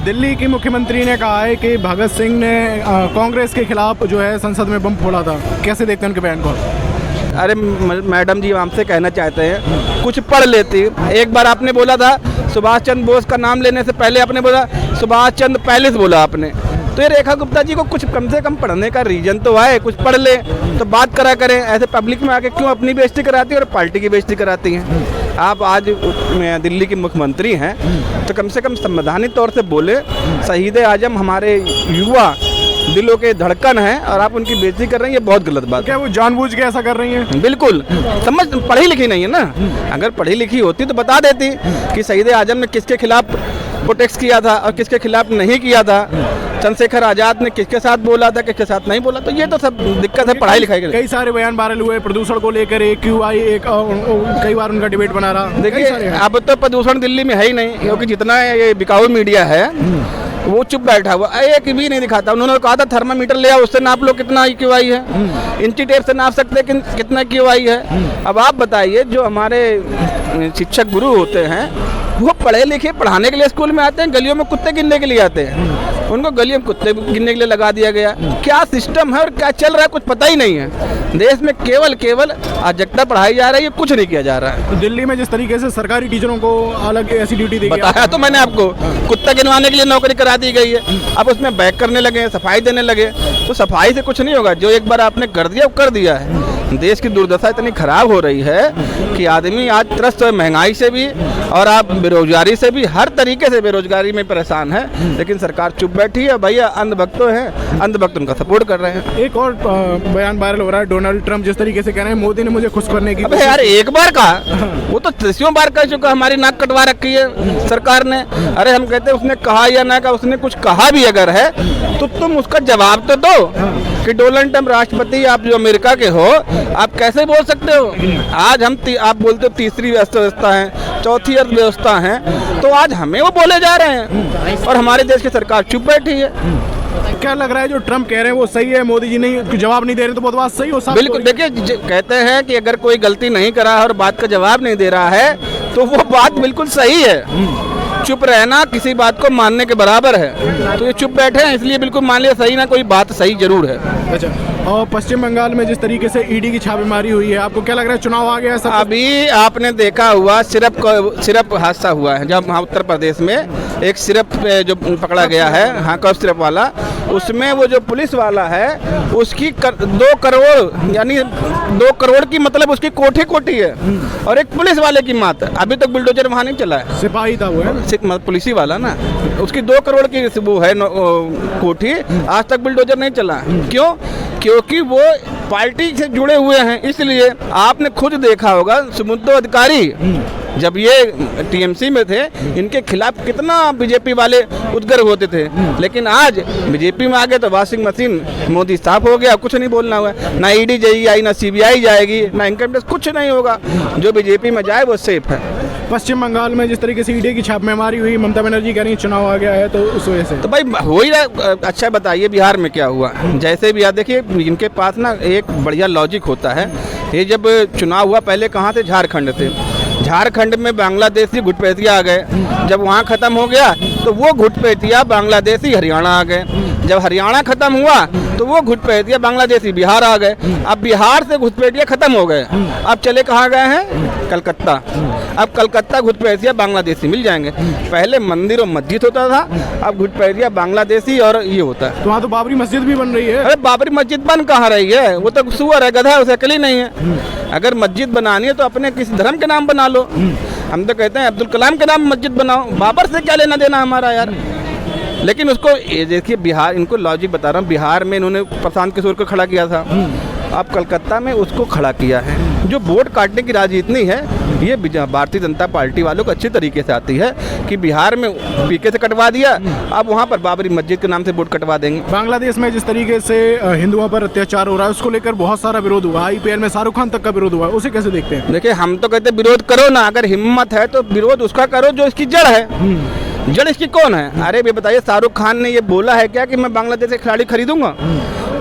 दिल्ली की मुख्यमंत्री ने कहा है कि भगत सिंह ने कांग्रेस के खिलाफ जो है संसद में बम फोड़ा था, कैसे देखते हैं उनके बयान को? अरे मैडम जी, हमसे कहना चाहते हैं कुछ पढ़ लेती। एक बार आपने बोला था सुभाष चंद्र बोस का नाम लेने से पहले आपने बोला सुभाष चंद्र पैलेस बोला आपने, तो ये रेखा गुप्ता जी को कुछ कम से कम पढ़ने का रीजन तो है, कुछ पढ़ ले तो बात करा करें। ऐसे पब्लिक में आके क्यों अपनी बेइज्जती कराती है और पार्टी की बेइज्जती कराती हैं? आप आज दिल्ली के मुख्यमंत्री हैं तो कम से कम संवैधानिक तौर से बोले। शहीद आजम हमारे युवा दिलों के धड़कन है और आप उनकी बेइज्जती कर रही हैं, ये बहुत गलत बात है। क्या वो जानबूझ के ऐसा कर रही हैं? बिल्कुल, समझ पढ़ी लिखी नहीं है ना। अगर पढ़ी लिखी होती तो बता देती कि शहीद आजम ने किसके खिलाफ प्रोटेस्ट किया था और किसके खिलाफ नहीं किया था, चंद्रशेखर आजाद ने किसके साथ बोला था किसके साथ नहीं बोला। तो ये तो सब दिक्कत है पढ़ाई लिखाई के लिए। कई सारे बयान वायरल हुए प्रदूषण को लेकर, कई बार उनका डिबेट बना रहा। देखिए अब तो प्रदूषण दिल्ली में है ही नहीं, क्योंकि जितना ये बिकाऊ मीडिया है वो चुप बैठा हुआ, एक भी नहीं दिखाता। उन्होंने कहा था थर्मामीटर ले आओ, उससे नाप लो कितना IQI है, इंची टेप से नाप सकते हैं कितना IQI है। अब आप बताइए, जो हमारे शिक्षक गुरु होते हैं वो पढ़े लिखे पढ़ाने के लिए स्कूल में आते हैं, गलियों में कुत्ते गिनने के लिए आते हैं। उनको गलियों में कुत्ते गिनने के लिए लगा दिया गया। क्या सिस्टम है और क्या चल रहा है कुछ पता ही नहीं है। देश में केवल अराजकता पढ़ाई जा रही है, कुछ नहीं किया जा रहा है। तो दिल्ली में जिस तरीके से सरकारी टीचरों को अलग ऐसी ड्यूटी दी गई, बताया तो मैंने आपको, कुत्ता गिनवाने के लिए नौकरी करा दी गई है। अब उसमें बैक करने लगे, सफाई देने लगे, तो सफाई से कुछ नहीं होगा। जो एक बार आपने कर दिया वो कर दिया है। देश की दुर्दशा इतनी खराब हो रही है कि आदमी आज त्रस्त है महंगाई से भी और आप बेरोजगारी से भी, हर तरीके से बेरोजगारी में परेशान है। लेकिन सरकार चुप बैठी है। भैया अंधभक्त तो हैं, अंधभक्त उनका सपोर्ट कर रहे हैं। एक और बयान वायरल हो रहा है, डोनाल्ड ट्रंप जिस तरीके से कह रहे हैं मोदी ने मुझे खुश करने की। अबे यार, एक बार कहा, वो तो 30 बार कह चुका, हमारी नाक कटवा रखी है सरकार ने। अरे हम कहते हैं उसने कहा या ना कहा, उसने कुछ कहा भी अगर है तो तुम उसका जवाब तो दो कि डोनाल्ड ट्रंप राष्ट्रपति, आप जो अमेरिका के हो, आप कैसे बोल सकते हो? आज हम आप बोलते हो तीसरी अर्थव्यवस्था है, चौथी अर्थव्यवस्था है, तो आज हमें वो बोले जा रहे हैं और हमारे देश की सरकार चुप बैठी है। क्या लग रहा है जो ट्रम्प कह रहे हैं वो सही है? मोदी जी नहीं जवाब नहीं दे रहे तो बहुत बात सही हो सकती है। बिल्कुल, देखिए कहते हैं कि अगर कोई गलती नहीं करा है और बात का जवाब नहीं दे रहा है तो वो बात बिल्कुल सही है। चुप रहना किसी बात को मानने के बराबर है, तो ये चुप बैठे हैं इसलिए बिल्कुल मान लिया सही ना कोई बात सही जरूर है। अच्छा, और पश्चिम बंगाल में जिस तरीके से ईडी की छापेमारी हुई है, आपको क्या लग रहा है चुनाव आ गया है सब? अभी आपने देखा हुआ सिरप हादसा हुआ है, जब वहाँ उत्तर प्रदेश में एक सिरप जो पकड़ा गया है, हाँ कफ सिरप वाला, उसमें वो जो पुलिस वाला है उसकी 2 करोड़ यानी 2 करोड़ की मतलब उसकी कोठी है और एक पुलिस वाले की मात। अभी तक बुलडोजर वहाँ नहीं चला है, सिपाही था वो, है पुलिसी वाला ना, उसकी 2 करोड़ की वो है कोठी, आज तक बुलडोजर नहीं चला। क्यों? क्योंकि वो पार्टी से जुड़े हुए हैं। इसलिए आपने खुद देखा होगा सुमुद्दो अधिकारी जब ये TMC में थे, इनके खिलाफ कितना बीजेपी वाले उद्गर होते थे, लेकिन आज बीजेपी में आ गए तो वॉशिंग मशीन मोदी साफ हो गया, कुछ नहीं बोलना हुआ। ना ईडी जाएगी, ना CBI जाएगी, ना इनकम टैक्स, कुछ नहीं होगा। जो बीजेपी में जाए वो सेफ है। पश्चिम बंगाल में जिस तरीके से ईडी की छापेमारी हुई, ममता बनर्जी कह रही है चुनाव आ गया है, तो उस वजह से तो भाई हो ही रहा। अच्छा बताइए बिहार में क्या हुआ? जैसे भी देखिए इनके पास ना एक बढ़िया लॉजिक होता है। ये जब चुनाव हुआ पहले कहाँ थे? झारखंड थे। झारखंड में बांग्लादेशी घुटपैठिया आ गए। जब वहाँ ख़त्म हो गया तो वो घुटपैठिया बांग्लादेशी हरियाणा आ गए। जब हरियाणा खत्म हुआ तो वो घुटपैठिया बांग्लादेशी बिहार आ गए। अब बिहार से घुटपैठिया खत्म हो गए, अब चले कहाँ गए हैं? कलकत्ता। अब कलकत्ता घुटपैठिया बांग्लादेशी मिल जाएंगे। पहले मंदिर और मस्जिद होता था, अब घुटपैठिया बांग्लादेशी और ये होता है। तो वहाँ तो बाबरी मस्जिद भी बन रही है। अरे बाबरी मस्जिद बन कहाँ रही है? वो तो सुअर है, गधा है, उसे अकल ही नहीं है। अगर मस्जिद बनानी है तो अपने किसी धर्म के नाम बना लो। हम तो कहते हैं अब्दुल कलाम के नाम मस्जिद बनाओ, बाबर से क्या लेना देना हमारा यार। लेकिन उसको देखिए बिहार, इनको लॉजिक बता रहा हूँ, बिहार में इन्होंने प्रशांत किशोर को खड़ा किया था, अब कलकत्ता में उसको खड़ा किया है। जो वोट काटने की राजनीति है ये भारतीय जनता पार्टी वालों को अच्छी तरीके से आती है कि बिहार में पीके से कटवा दिया, अब वहाँ पर बाबरी मस्जिद के नाम से वोट कटवा देंगे। बांग्लादेश में जिस तरीके से हिंदुओं पर अत्याचार हो रहा है उसको लेकर बहुत सारा विरोध हुआ, IPL में शाहरुख खान तक का विरोध हुआ, उसे कैसे देखते हैं? देखिए हम तो कहते हैं विरोध करो ना, अगर हिम्मत है तो विरोध उसका करो जो इसकी जड़ है। जड़ इसकी कौन है? अरे ये बताइए शाहरुख खान ने ये बोला है क्या कि मैं बांग्लादेश से खिलाड़ी खरीदूंगा?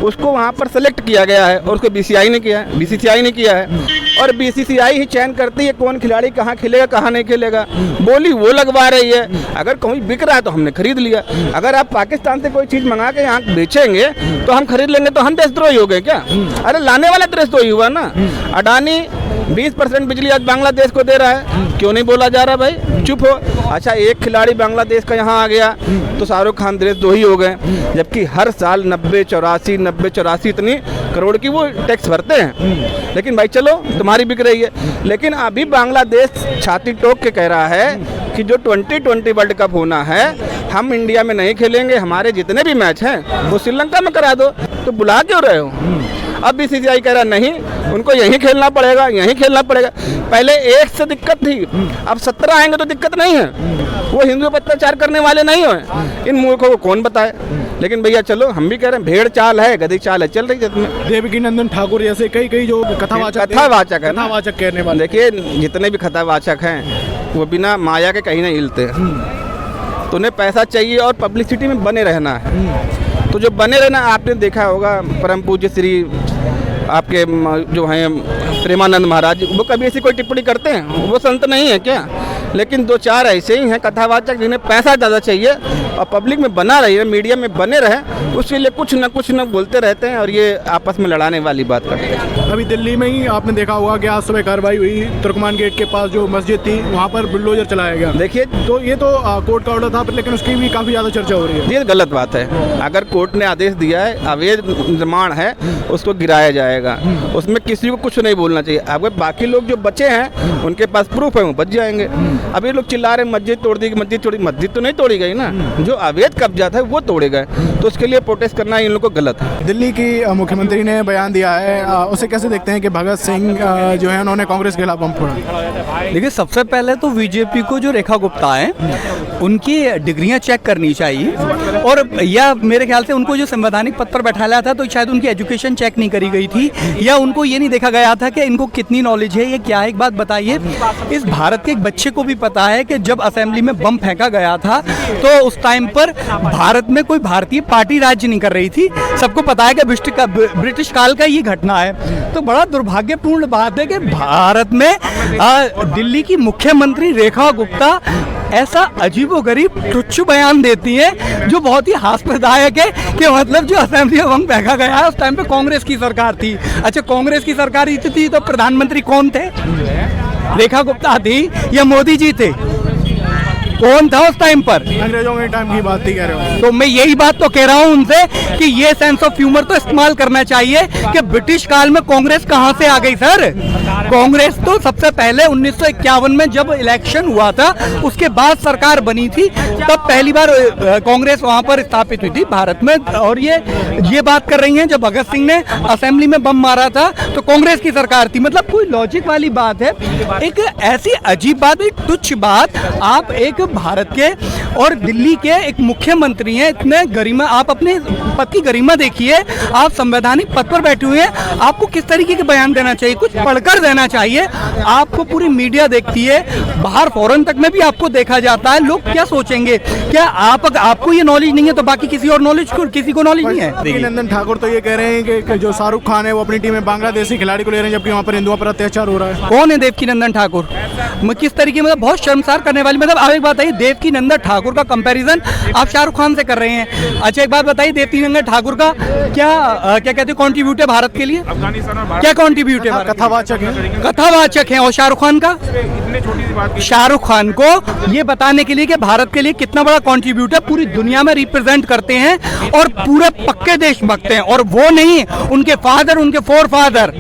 उसको वहाँ पर सेलेक्ट किया गया है और उसको बीसीसीआई ने किया है, बीसीसीआई ने किया है। और बीसीसीआई ही चयन करती है कौन खिलाड़ी कहाँ खेलेगा कहाँ नहीं खेलेगा, बोली वो लगवा रही है। अगर कहीं बिक रहा है तो हमने खरीद लिया। अगर आप पाकिस्तान से कोई चीज़ मंगा के यहाँ बेचेंगे तो हम खरीद लेंगे, तो हम देशद्रोही हो गए क्या? अरे लाने वाला देशद्रोही हुआ ना। अडानी 20% बिजली आज बांग्लादेश को दे रहा है, क्यों नहीं बोला जा रहा भाई? चुप हो। अच्छा, एक खिलाड़ी बांग्लादेश का यहाँ आ गया तो शाहरुख खान देशद्रोही हो गए, जबकि हर साल 90-84 इतनी करोड़ की वो टैक्स भरते हैं। लेकिन भाई चलो तुम्हारी बिक रही है। लेकिन अभी बांग्लादेश छाती ठोक के कह रहा है कि जो 2020 वर्ल्ड कप होना है हम इंडिया में नहीं खेलेंगे, हमारे जितने भी मैच हैं वो श्रीलंका में करा दो। तो बुला क्यों रहे हो? अब बीसीसीआई कह रहा नहीं, उनको यहीं खेलना पड़ेगा, यहीं खेलना पड़ेगा। पहले एक से दिक्कत थी, अब 17 आएंगे तो दिक्कत नहीं है। वो हिंदुओं पर अत्याचार करने वाले नहीं हो, इन मूर्खों को कौन बताए। लेकिन भैया चलो, हम भी कह रहे हैं भेड़ चाल है, गधी चाल है, चल रही है इसमें। देवकीनंदन ठाकुर जैसे कई जो कथावाचक है, कथावाचक कहने वाले, देखिए जितने भी कथावाचक हैं वो बिना माया के कहीं नहीं हिलते। तो उन्हें पैसा चाहिए और पब्लिसिटी में बने रहना है। तो जो बने रहना, आपने देखा होगा परम पूज्य श्री आपके जो हैं प्रेमानंद महाराज, वो कभी ऐसी कोई टिप्पणी करते हैं? वो संत नहीं है क्या? लेकिन 2-4 ऐसे ही हैं कथावाचक जिन्हें पैसा ज़्यादा चाहिए और पब्लिक में बना रही है, मीडिया में बने रहे, उसके लिए कुछ न बोलते रहते हैं और ये आपस में लड़ाने वाली बात करते हैं। अभी दिल्ली में ही आपने देखा होगा कि आज सुबह कार्रवाई हुई, तुर्कमान गेट के पास जो मस्जिद थी वहाँ पर बुलडोजर चलाया गया। देखिए, तो ये तो कोर्ट का ऑर्डर था, लेकिन उसकी भी काफ़ी ज़्यादा चर्चा हो रही है। ये गलत बात है। अगर कोर्ट ने आदेश दिया है, अवैध निर्माण है, उसको गिराया जाएगा, उसमें किसी को कुछ नहीं बोलना चाहिए। अगर बाकी लोग जो बचे हैं उनके पास प्रूफ है, वो बच जाएंगे। अब ये लोग चिल्ला रहे मस्जिद तोड़ दी, मस्जिद तोड़ी, मस्जिद तो नहीं तोड़ी गई ना, जो अवैध कब्जा था वो तोड़े गए। तो उसके लिए प्रोटेस्ट करना इन लोगों को गलत है। दिल्ली की मुख्यमंत्री ने बयान दिया है, उसे कैसे देखते हैं कि भगत सिंह जो है उन्होंने कांग्रेस के खिलाफ बम फोड़ा? देखिए, सबसे पहले तो बीजेपी को जो रेखा गुप्ता है उनकी डिग्रियां चेक करनी चाहिए, और या मेरे ख्याल से उनको जो संवैधानिक पद पर बैठाया था तो शायद उनकी एजुकेशन चेक नहीं करी गई थी, या उनको ये नहीं देखा गया था कि इनको कितनी नॉलेज है, ये क्या है। एक बात बताइए, इस भारत के एक बच्चे को भी पता है कि जब असेंबली में बम फेंका गया था तो उस टाइम पर भारत में कोई भारतीय पार्टी राज्य नहीं कर रही थी। सबको पता है कि ब्रिटिश काल का ये घटना है। तो बड़ा दुर्भाग्यपूर्ण बात है कि भारत में दिल्ली की मुख्यमंत्री रेखा गुप्ता ऐसा अजीबोगरीब तुच्छ बयान देती है जो बहुत ही हास्यदायक है कि मतलब जो असेंबली में बम फेंका गया है उस टाइम पे कांग्रेस की सरकार थी। अच्छा, कांग्रेस की सरकार थी तो प्रधानमंत्री कौन थे? रेखा गुप्ता थी या मोदी जी थे? कौन था उस टाइम पर? अंग्रेजों के टाइम की बात ही कह रहे हो। तो मैं यही बात तो कह रहा हूं उनसे कि ये सेंस ऑफ ह्यूमर तो इस्तेमाल करना चाहिए कि ब्रिटिश काल में कांग्रेस कहां से आ गई सर? कांग्रेस तो सबसे पहले 1951 में जब इलेक्शन हुआ था उसके बाद सरकार बनी थी, तब पहली बार कांग्रेस वहां पर स्थापित हुई थी भारत में। और ये बात कर रही हैं जब भगत सिंह ने असेंबली में बम मारा था तो कांग्रेस की सरकार थी। मतलब कोई लॉजिक वाली बात है। एक ऐसी अजीब बात, एक तुच्छ बात, आप एक भारत के और दिल्ली के एक मुख्यमंत्री हैं, इतने गरिमा, आप अपने पद की गरिमा देखिए, आप संवैधानिक पद पर बैठे हुए हैं, आपको किस तरीके के बयान देना चाहिए? कुछ पढ़कर देना चाहिए। आपको पूरी मीडिया देखती है, बाहर फॉरेन तक में भी आपको देखा जाता है। लोग क्या सोचेंगे? क्या आपको ये नॉलेज नहीं है तो बाकी किसी और किसी को नॉलेज नहीं है? देवकीनंदन ठाकुर तो ये कह रहे हैं कि जो शाहरुख खान है वो अपनी टीम में बांग्लादेशी खिलाड़ी को ले रहे हैं, जबकि वहाँ पर हिंदुओं पर अत्याचार हो रहा है। कौन है देवकीनंदन ठाकुर? किस तरीके, मतलब बहुत शर्मसार करने वाली। मतलब आप एक बात बताइए, देवकीनंदन ठाकुर का कंपैरिजन आप शाहरुख खान से कर रहे हैं। अच्छा, एक बात बताइए, देवकीनंदन ठाकुर का क्या कहते हैं कॉन्ट्रीब्यूट है भारत के लिए? क्या कॉन्ट्रीब्यूट है? कथावाचक है। और शाहरुख खान का, शाहरुख खान को ये बताने के लिए कि भारत के लिए कितना बड़ा कॉन्ट्रीब्यूट है, पूरी दुनिया में रिप्रेजेंट करते हैं और पूरे पक्के देशभक्त हैं। और वो नहीं, उनके फादर, उनके फोर फादर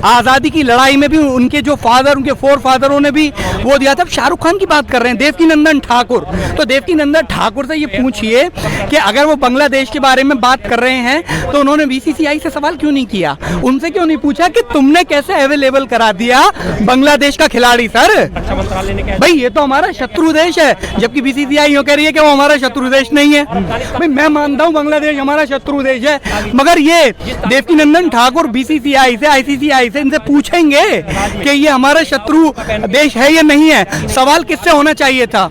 आज़ादी की लड़ाई में भी उनके जो फादर, उनके फोर फादरों ने भी वो दिया था। शाहरुख खान की बात कर रहे हैं, देवकीनंदन ठाकुर। तो देवकीनंदन ठाकुर से ये पूछिए कि अगर वो बांग्लादेश के बारे में बात कर रहे हैं तो उन्होंने बीसीसीआई से सवाल क्यों नहीं किया? उनसे क्यों नहीं पूछा कि तुमने कैसे अवेलेबल करा दिया बांग्लादेश का खिलाड़ी? सर भाई, ये तो हमारा शत्रु देश है, जबकि बीसीसीआई यूँ कह रही है कि वो हमारा शत्रु देश नहीं है। भाई, मैं मानता हूँ बांग्लादेश हमारा शत्रु देश है, मगर ये देवकीनंदन ठाकुर बीसीसीआई से, आईसीसीआई से इनसे पूछेंगे कि ये हमारा शत्रु देश है या नहीं है? सवाल किससे होना चाहिए था?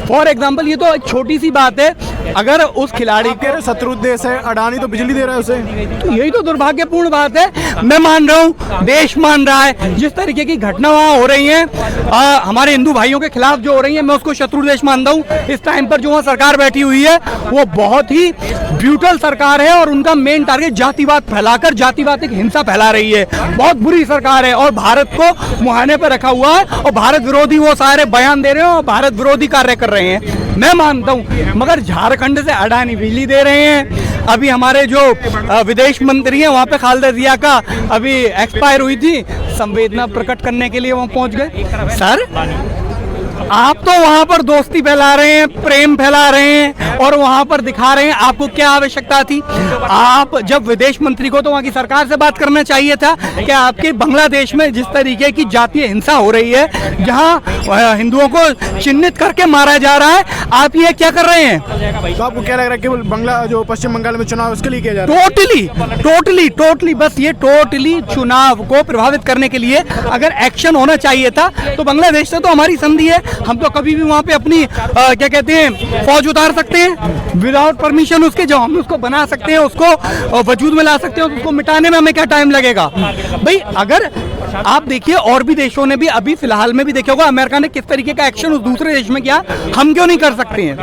फॉर एग्जाम्पल, ये तो एक छोटी सी बात है, अगर उस खिलाड़ी कह रहे शत्रु देश है, अडानी तो बिजली दे रहा है उसे। तो यही तो दुर्भाग्यपूर्ण बात है। मैं मान रहा हूँ, देश मान रहा है, जिस तरीके की घटना वहाँ हो रही है हमारे हिंदू भाइयों के खिलाफ जो हो रही है, मैं उसको शत्रु देश मानता हूँ। इस टाइम पर जो वहाँ सरकार बैठी हुई है वो बहुत ही ब्रूटल सरकार है और उनका मेन टारगेट जातिवाद फैलाकर जातिवादिक हिंसा फैला रही है। बहुत बुरी सरकार है और भारत को मुहाने पर रखा हुआ है और भारत विरोधी वो सारे बयान दे रहे हैं और भारत विरोधी कार्य कर रहे हैं, मैं मानता हूँ। मगर झारखंड से अडानी बिजली दे रहे हैं। अभी हमारे जो विदेश मंत्री हैं वहाँ पे खालिदा जिया का अभी एक्सपायर हुई थी, संवेदना प्रकट करने के लिए वहाँ पहुँच गए। सर आप तो वहां पर दोस्ती फैला रहे हैं, प्रेम फैला रहे हैं और वहां पर दिखा रहे हैं। आपको क्या आवश्यकता थी? आप जब विदेश मंत्री को तो वहां की सरकार से बात करना चाहिए था कि आपके बांग्लादेश में जिस तरीके की जातीय हिंसा हो रही है, जहां हिंदुओं को चिन्हित करके मारा जा रहा है, आप ये क्या कर रहे हैं? तो आपको क्या लग रहा है केवल बांग्ला जो पश्चिम बंगाल में चुनाव उसके लिए किया जा रहा है? टोटली बस ये टोटली चुनाव को प्रभावित करने के लिए अगर एक्शन होना चाहिए था तो बांग्लादेश से तो हमारी संधि है, हम तो कभी भी वहां पे अपनी क्या कहते हैं फौज उतार सकते हैं विदाउट परमिशन उसके, जो हम उसको बना सकते हैं, उसको वजूद में ला सकते हैं, उसको मिटाने में हमें क्या टाइम लगेगा भाई? अगर आप देखिए और भी देशों ने भी अभी फिलहाल में भी देखा होगा अमेरिका ने किस तरीके का एक्शन उस दूसरे देश में किया, हम क्यों नहीं कर सकते हैं?